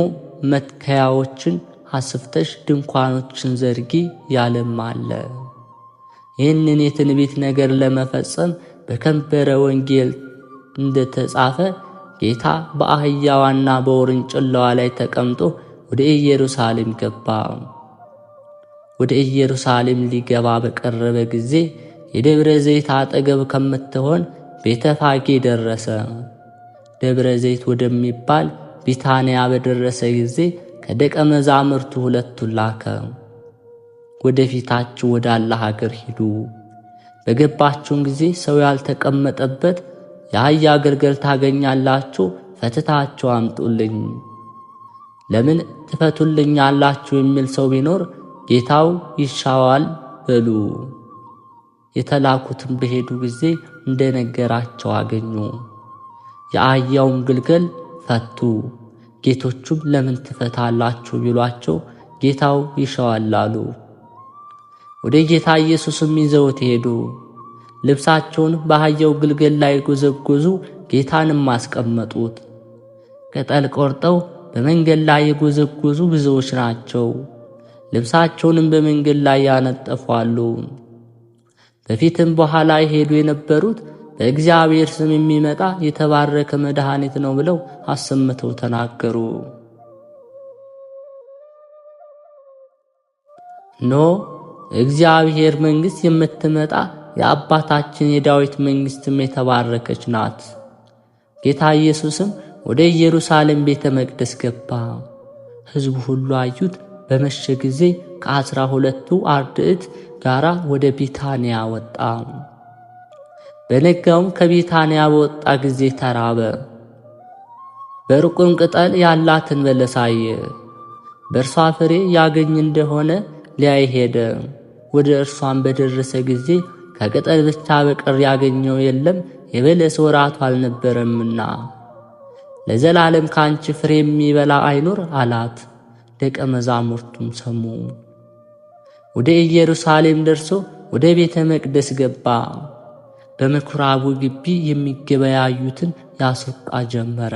መትከያዎችን አስፍተሽ ድንኳኖችን ዘርጊ ያለም አለ። ይህንን የትንቢት ነገር ለመፈጸም በከበረ ወንጌል እንደተጻፈ ጌታ በአህያዋና በውርንጭላዋ ላይ ተቀምጦ ወደ ኢየሩሳሌም ገባ። ወደ ኢየሩሳሌም ሊገባ በቀረበ ጊዜ የደብረ ዘይት አጠገብ ከምትሆን ቤተ ፋጌ ደረሰ። ደብረ ዘይት ወደሚባል ቢታንያ በደረሰ ጊዜ ከደቀ መዛሙርቱ ሁለቱን ላከ። ወደፊታችሁ ወዳለ ሀገር ሂዱ፣ በገባችሁም ጊዜ ሰው ያልተቀመጠበት የአህያ ግልገል ታገኛላችሁ፣ ፈትታችሁ አምጡልኝ። ለምን ትፈቱልኛላችሁ የሚል ሰው ቢኖር ጌታው ይሻዋል በሉ። የተላኩትም በሄዱ ጊዜ እንደነገራቸው አገኙ። የአህያውም ግልገል ፈቱ። ጌቶቹም ለምን ትፈታላችሁ ቢሏቸው ጌታው ይሻዋል አሉ። ወደ ጌታ ኢየሱስም ይዘውት ሄዱ። ልብሳቸውን በአህያው ግልገል ላይ ጎዘጎዙ፣ ጌታንም አስቀመጡት። ቅጠል ቆርጠው በመንገድ ላይ የጎዘጎዙ ብዙዎች ናቸው። ልብሳቸውንም በመንገድ ላይ ያነጠፋሉ። በፊትም በኋላ ይሄዱ የነበሩት በእግዚአብሔር ስም የሚመጣ የተባረከ መድኃኒት ነው ብለው አሰምተው ተናገሩ። ኖ እግዚአብሔር መንግሥት የምትመጣ የአባታችን የዳዊት መንግሥትም የተባረከች ናት። ጌታ ኢየሱስም ወደ ኢየሩሳሌም ቤተ መቅደስ ገባ። ሕዝቡ ሁሉ አዩት። በመሸ ጊዜ ከ12ቱ አርድእት ጋር ወደ ቢታንያ ወጣ። በነጋውም ከቢታንያ በወጣ ጊዜ ተራበ። በሩቅም ቅጠል ያላትን በለስ አየ። በእርሷ ፍሬ ያገኝ እንደሆነ ሊያይ ሄደ። ወደ እርሷም በደረሰ ጊዜ ከቅጠል ብቻ በቀር ያገኘው የለም፣ የበለስ ወራቱ አልነበረምና። ለዘላለም ካንቺ ፍሬ የሚበላ አይኖር አላት። ደቀ መዛሙርቱም ሰሙ። ወደ ኢየሩሳሌም ደርሶ ወደ ቤተ መቅደስ ገባ። በምኵራቡ ግቢ የሚገበያዩትን ያስወጣ ጀመረ።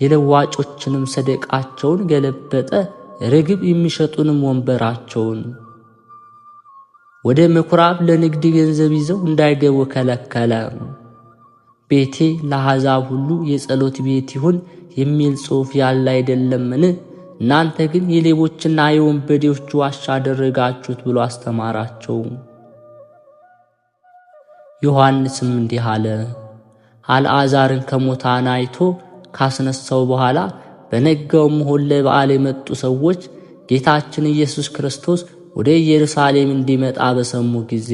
የለዋጮችንም ሰደቃቸውን ገለበጠ፣ ርግብ የሚሸጡንም ወንበራቸውን። ወደ ምኵራብ ለንግድ ገንዘብ ይዘው እንዳይገቡ ከለከለ። ቤቴ ለአሕዛብ ሁሉ የጸሎት ቤት ይሁን የሚል ጽሑፍ ያለ አይደለምን? እናንተ ግን የሌቦችና የወንበዴዎች ዋሻ አደረጋችሁት ብሎ አስተማራቸው። ዮሐንስም እንዲህ አለ። አልዓዛርን ከሙታን አይቶ ካስነሳው በኋላ በነጋውም ሆለ በዓል የመጡ ሰዎች ጌታችን ኢየሱስ ክርስቶስ ወደ ኢየሩሳሌም እንዲመጣ በሰሙ ጊዜ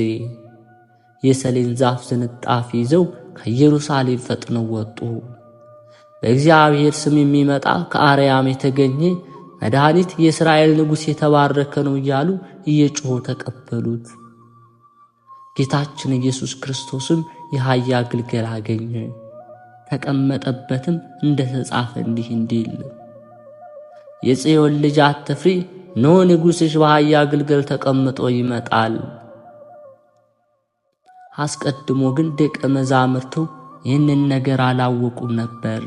የሰሌን ዛፍ ዝንጣፊ ይዘው ከኢየሩሳሌም ፈጥነው ወጡ። በእግዚአብሔር ስም የሚመጣ ከአርያም የተገኘ መድኃኒት የእስራኤል ንጉሥ የተባረከ ነው እያሉ እየጮኹ ተቀበሉት። ጌታችን ኢየሱስ ክርስቶስም የአህያ ግልገል አገኘ። ተቀመጠበትም እንደ ተጻፈ እንዲህ እንዲል የጽዮን ልጅ አትፍሪ፣ እነሆ ንጉሥሽ በአህያ ግልገል ተቀምጦ ይመጣል። አስቀድሞ ግን ደቀ መዛሙርቱ ይህንን ነገር አላወቁም ነበር።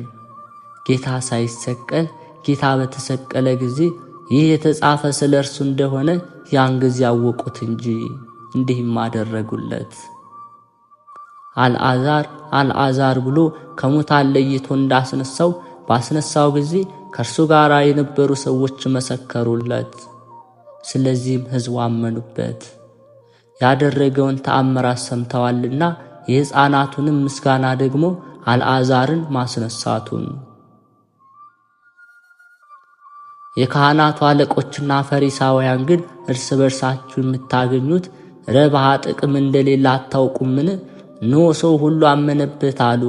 ጌታ ሳይሰቀል ጌታ በተሰቀለ ጊዜ ይህ የተጻፈ ስለ እርሱ እንደሆነ ያን ጊዜ ያወቁት እንጂ። እንዲህም አደረጉለት። አልዓዛር አልዓዛር ብሎ ከሙታን ለይቶ እንዳስነሳው ባስነሳው ጊዜ ከእርሱ ጋር የነበሩ ሰዎች መሰከሩለት። ስለዚህም ሕዝቡ አመኑበት። ያደረገውን ተአምራት ሰምተዋልና የሕፃናቱንም ምስጋና ደግሞ አልዓዛርን ማስነሳቱን። የካህናቱ አለቆችና ፈሪሳውያን ግን እርስ በርሳችሁ የምታገኙት ረብሃ ጥቅም እንደሌለ አታውቁምን? እነሆ ሰው ሁሉ አመነበት አሉ።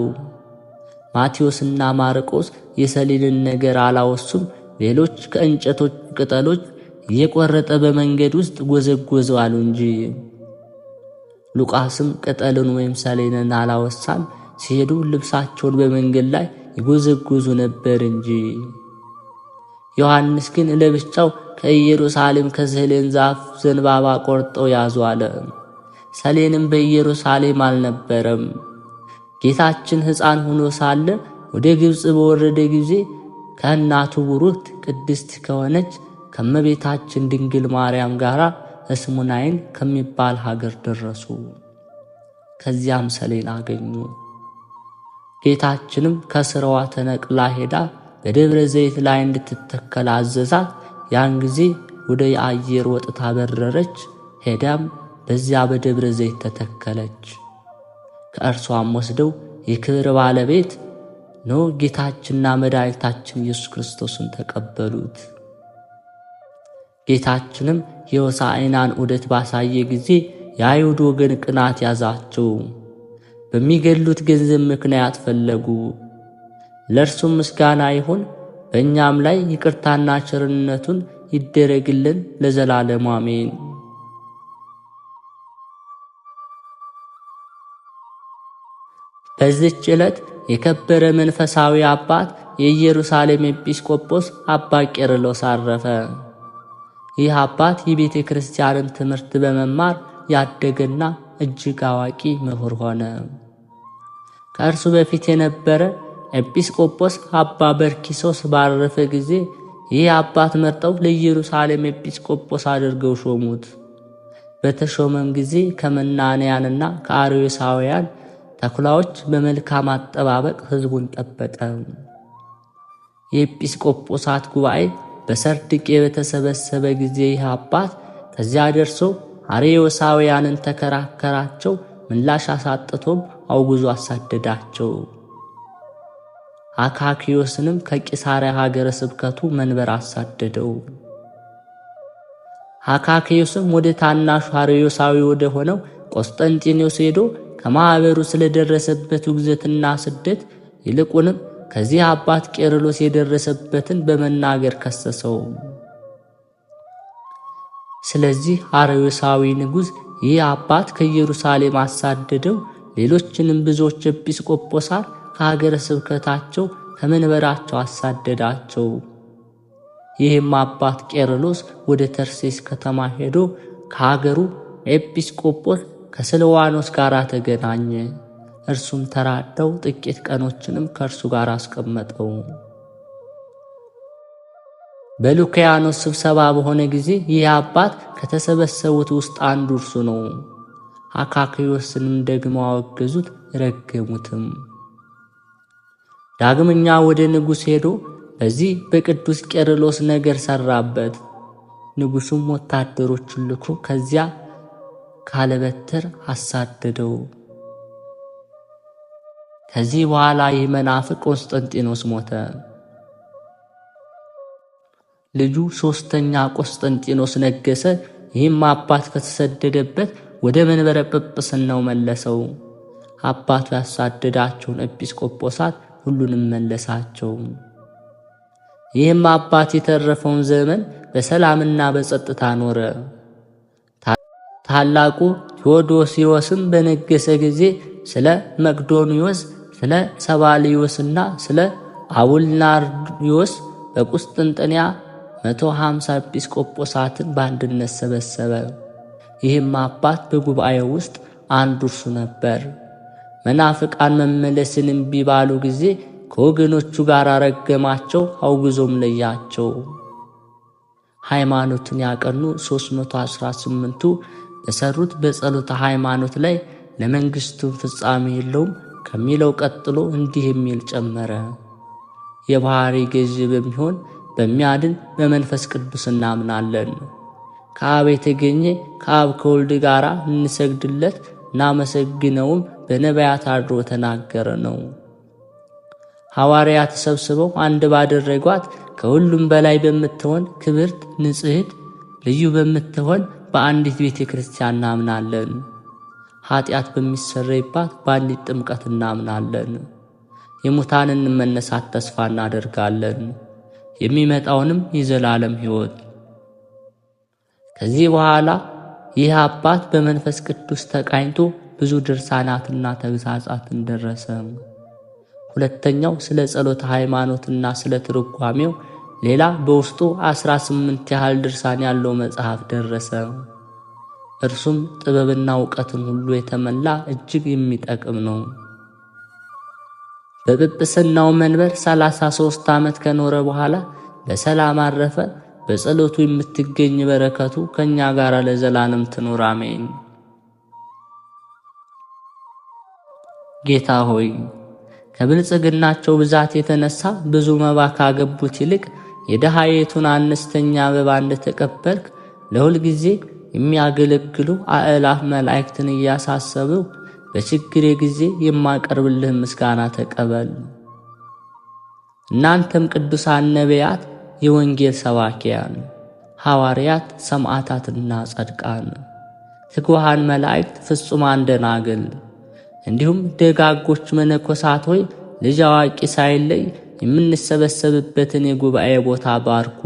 ማቴዎስና ማርቆስ የሰሌንን ነገር አላወሱም። ሌሎች ከእንጨቶች ቅጠሎች እየቆረጠ በመንገድ ውስጥ ጎዘጎዘው አሉ እንጂ። ሉቃስም ቅጠልን ወይም ሰሌንን አላወሳም። ሲሄዱ ልብሳቸውን በመንገድ ላይ ይጎዘጎዙ ነበር እንጂ። ዮሐንስ ግን ለብቻው ከኢየሩሳሌም ከሰሌን ዛፍ ዘንባባ ቆርጠው ያዙ አለ። ሰሌንም በኢየሩሳሌም አልነበረም። ጌታችን ሕፃን ሆኖ ሳለ ወደ ግብፅ በወረደ ጊዜ ከእናቱ ቡሩክት ቅድስት ከሆነች ከእመቤታችን ድንግል ማርያም ጋር እስሙናይን ከሚባል ሀገር ደረሱ። ከዚያም ሰሌን አገኙ። ጌታችንም ከስራዋ ተነቅላ ሄዳ በደብረ ዘይት ላይ እንድትተከል አዘዛት። ያን ጊዜ ወደ የአየር ወጥታ በረረች። ሄዳም በዚያ በደብረ ዘይት ተተከለች። ከእርሷም ወስደው የክብር ባለቤት ነው ጌታችንና መድኃኒታችን ኢየሱስ ክርስቶስን ተቀበሉት። ጌታችንም የሆሳዕናን ዑደት ባሳየ ጊዜ የአይሁድ ወገን ቅናት ያዛቸው። በሚገድሉት ገንዘብ ምክንያት ፈለጉ። ለእርሱም ምስጋና ይሁን፣ በእኛም ላይ ይቅርታና ቸርነቱን ይደረግልን ለዘላለሙ አሜን። በዚህች ዕለት የከበረ መንፈሳዊ አባት የኢየሩሳሌም ኤጲስቆጶስ አባ ቄርሎስ አረፈ። ይህ አባት የቤተ ክርስቲያንን ትምህርት በመማር ያደገና እጅግ አዋቂ ምሁር ሆነ። ከእርሱ በፊት የነበረ ኤጲስቆጶስ አባ በርኪሶስ ባረፈ ጊዜ ይህ አባት መርጠው ለኢየሩሳሌም ኤጲስቆጶስ አድርገው ሾሙት። በተሾመም ጊዜ ከመናንያንና ከአርዮሳውያን ተኩላዎች በመልካም አጠባበቅ ሕዝቡን ጠበቀ። የኤጲስቆጶሳት ጉባኤ በሰርድቄ በተሰበሰበ ጊዜ ይህ አባት ከዚያ ደርሶ አርዮሳውያንን ተከራከራቸው። ምላሽ አሳጥቶም አውግዞ አሳደዳቸው። አካክዮስንም ከቂሳርያ ሀገረ ስብከቱ መንበር አሳደደው። አካክዮስም ወደ ታናሹ አርዮሳዊ ወደ ሆነው ቆስጠንጢኖስ ሄዶ ከማኅበሩ ስለደረሰበት ውግዘትና ስደት ይልቁንም ከዚህ አባት ቄርሎስ የደረሰበትን በመናገር ከሰሰው። ስለዚህ አርዮሳዊ ንጉሥ ይህ አባት ከኢየሩሳሌም አሳደደው። ሌሎችንም ብዙዎች ኤጲስቆጶሳት ከሀገረ ስብከታቸው ከመንበራቸው አሳደዳቸው። ይህም አባት ቄርሎስ ወደ ተርሴስ ከተማ ሄዶ ከሀገሩ ኤጲስቆጶስ ከስልዋኖስ ጋር ተገናኘ። እርሱም ተራደው ጥቂት ቀኖችንም ከእርሱ ጋር አስቀመጠው። በሉኪያኖስ ስብሰባ በሆነ ጊዜ ይህ አባት ከተሰበሰቡት ውስጥ አንዱ እርሱ ነው። አካክዮስንም ደግሞ አወገዙት፣ ረገሙትም። ዳግመኛ ወደ ንጉሥ ሄዶ በዚህ በቅዱስ ቄርሎስ ነገር ሰራበት። ንጉሡም ወታደሮቹን ልኮ ከዚያ ካለበትር አሳደደው። ከዚህ በኋላ ይህ መናፍቅ ቆስጠንጢኖስ ሞተ። ልጁ ሦስተኛ ቆስጠንጢኖስ ነገሰ። ይህም አባት ከተሰደደበት ወደ መንበረ ጵጵስናው መለሰው። አባቱ ያሳደዳቸውን ኤጲስቆጶሳት ሁሉንም መለሳቸው። ይህም አባት የተረፈውን ዘመን በሰላምና በጸጥታ ኖረ። ታላቁ ቴዎዶስዮስም በነገሰ ጊዜ ስለ መቅዶንዮስ፣ ስለ ሰባልዮስና ስለ አቡልናርዮስ በቁስጥንጥንያ 150 ኤጲስቆጶሳትን በአንድነት ሰበሰበ። ይህም አባት በጉባኤው ውስጥ አንዱ እርሱ ነበር። መናፍቃን መመለስን እምቢ ባሉ ጊዜ ከወገኖቹ ጋር ረገማቸው፣ አውግዞም ለያቸው። ሃይማኖትን ያቀኑ 318ቱ በሰሩት በጸሎተ ሃይማኖት ላይ ለመንግሥቱ ፍጻሜ የለውም ከሚለው ቀጥሎ እንዲህ የሚል ጨመረ። የባሕሪ ገዥ በሚሆን በሚያድን በመንፈስ ቅዱስ እናምናለን። ከአብ የተገኘ ከአብ ከወልድ ጋር እንሰግድለት እናመሰግነውም በነቢያት አድሮ ተናገረ ነው። ሐዋርያት ተሰብስበው አንድ ባደረጓት ከሁሉም በላይ በምትሆን ክብርት ንጽሕት ልዩ በምትሆን በአንዲት ቤተ ክርስቲያን እናምናለን። ኃጢአት በሚሰረይባት በአንዲት ጥምቀት እናምናለን። የሙታንን መነሳት ተስፋ እናደርጋለን፣ የሚመጣውንም የዘላለም ሕይወት። ከዚህ በኋላ ይህ አባት በመንፈስ ቅዱስ ተቃኝቶ ብዙ ድርሳናትና ተግሣጻትን ደረሰ። ሁለተኛው ስለ ጸሎተ ሃይማኖትና ስለ ትርጓሜው ሌላ በውስጡ 18 ያህል ድርሳን ያለው መጽሐፍ ደረሰ። እርሱም ጥበብና ዕውቀትን ሁሉ የተመላ እጅግ የሚጠቅም ነው። በጵጵስናው መንበር 33 ዓመት ከኖረ በኋላ በሰላም አረፈ። በጸሎቱ የምትገኝ በረከቱ ከእኛ ጋር ለዘላለም ትኑር አሜን። ጌታ ሆይ ከብልጽግናቸው ብዛት የተነሳ ብዙ መባ ካገቡት ይልቅ የደሃይቱን አነስተኛ መባ እንደተቀበልክ ለሁል ጊዜ የሚያገለግሉ አእላፍ መላእክትን እያሳሰቡ በችግሬ ጊዜ የማቀርብልህ ምስጋና ተቀበል። እናንተም ቅዱሳን ነቢያት፣ የወንጌል ሰባኪያን ሐዋርያት፣ ሰማዕታትና ጻድቃን፣ ትጉሃን መላእክት፣ ፍጹማን ደናግል እንዲሁም ደጋጎች መነኮሳት ሆይ ልጅ አዋቂ ሳይለይ የምንሰበሰብበትን የጉባኤ ቦታ ባርኩ።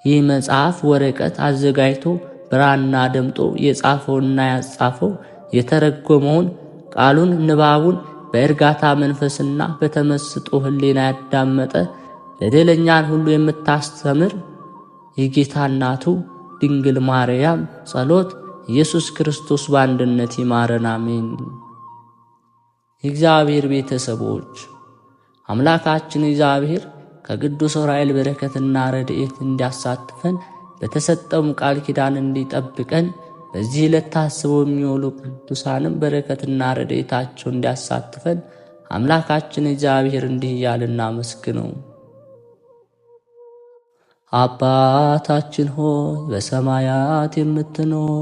ይህ መጽሐፍ ወረቀት አዘጋጅቶ ብራና ደምጦ የጻፈውና ያጻፈው የተረጎመውን ቃሉን ንባቡን በእርጋታ መንፈስና በተመስጦ ሕሊና ያዳመጠ በደለኛን ሁሉ የምታስተምር የጌታ እናቱ ድንግል ማርያም ጸሎት ኢየሱስ ክርስቶስ በአንድነት ይማረን፣ አሜን። የእግዚአብሔር ቤተሰቦች አምላካችን እግዚአብሔር ከቅዱስ ዑራኤል በረከትና ረድኤት እንዲያሳትፈን በተሰጠውም ቃል ኪዳን እንዲጠብቀን በዚህ ዕለት ታስበው የሚውሉ ቅዱሳንም በረከትና ረድኤታቸው እንዲያሳትፈን አምላካችን እግዚአብሔር እንዲህ እያልን እናመስግነው። አባታችን ሆይ በሰማያት የምትኖር፣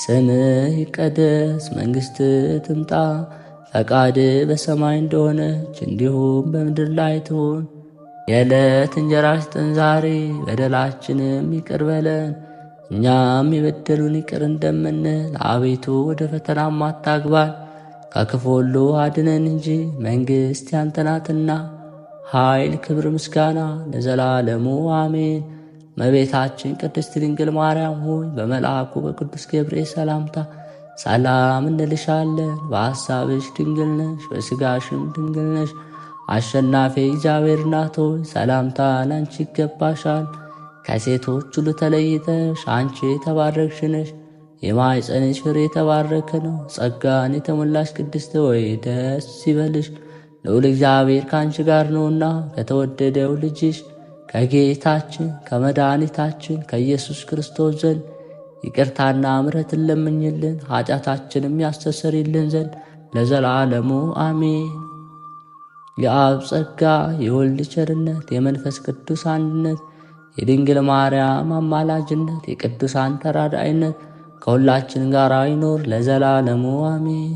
ስምህ ይቀደስ፣ መንግሥትህ ትምጣ፣ ፈቃድህ በሰማይ እንደሆነች እንዲሁም በምድር ላይ ትሁን። የዕለት እንጀራችንን ስጠን ዛሬ፣ በደላችንም ይቅር በለን እኛም የበደሉን ይቅር እንደምንል፣ አቤቱ ወደ ፈተናም አታግባን ከክፉ ሁሉ አድነን እንጂ መንግሥት ያንተ ናትና ኃይል፣ ክብር፣ ምስጋና ለዘላለሙ አሜን። እመቤታችን ቅድስት ድንግል ማርያም ሆይ በመልአኩ በቅዱስ ገብርኤል ሰላምታ ሰላም እንልሻለን። በሐሳብሽ ድንግል ነሽ፣ በሥጋሽም ድንግል ነሽ። አሸናፊ እግዚአብሔር እናት ሆይ ሰላምታ ላንቺ ይገባሻል። ከሴቶች ሁሉ ተለይተሽ አንቺ የተባረክሽ ነሽ፣ የማኅፀንሽ ፍሬ የተባረከ ነው። ጸጋን የተሞላሽ ቅድስት ሆይ ደስ ይበልሽ፣ ልዑል እግዚአብሔር ከአንቺ ጋር ነውና ከተወደደው ልጅሽ ከጌታችን ከመድኃኒታችን ከኢየሱስ ክርስቶስ ዘንድ ይቅርታና ምሕረትን ለምኝልን ኃጢአታችንም ያስተሰርይልን ዘንድ ለዘላለሙ አሜን። የአብ ጸጋ፣ የወልድ ቸርነት፣ የመንፈስ ቅዱስ አንድነት፣ የድንግል ማርያም አማላጅነት፣ የቅዱሳን ተራዳኢነት ከሁላችን ጋር ይኖር ለዘላለሙ አሜን።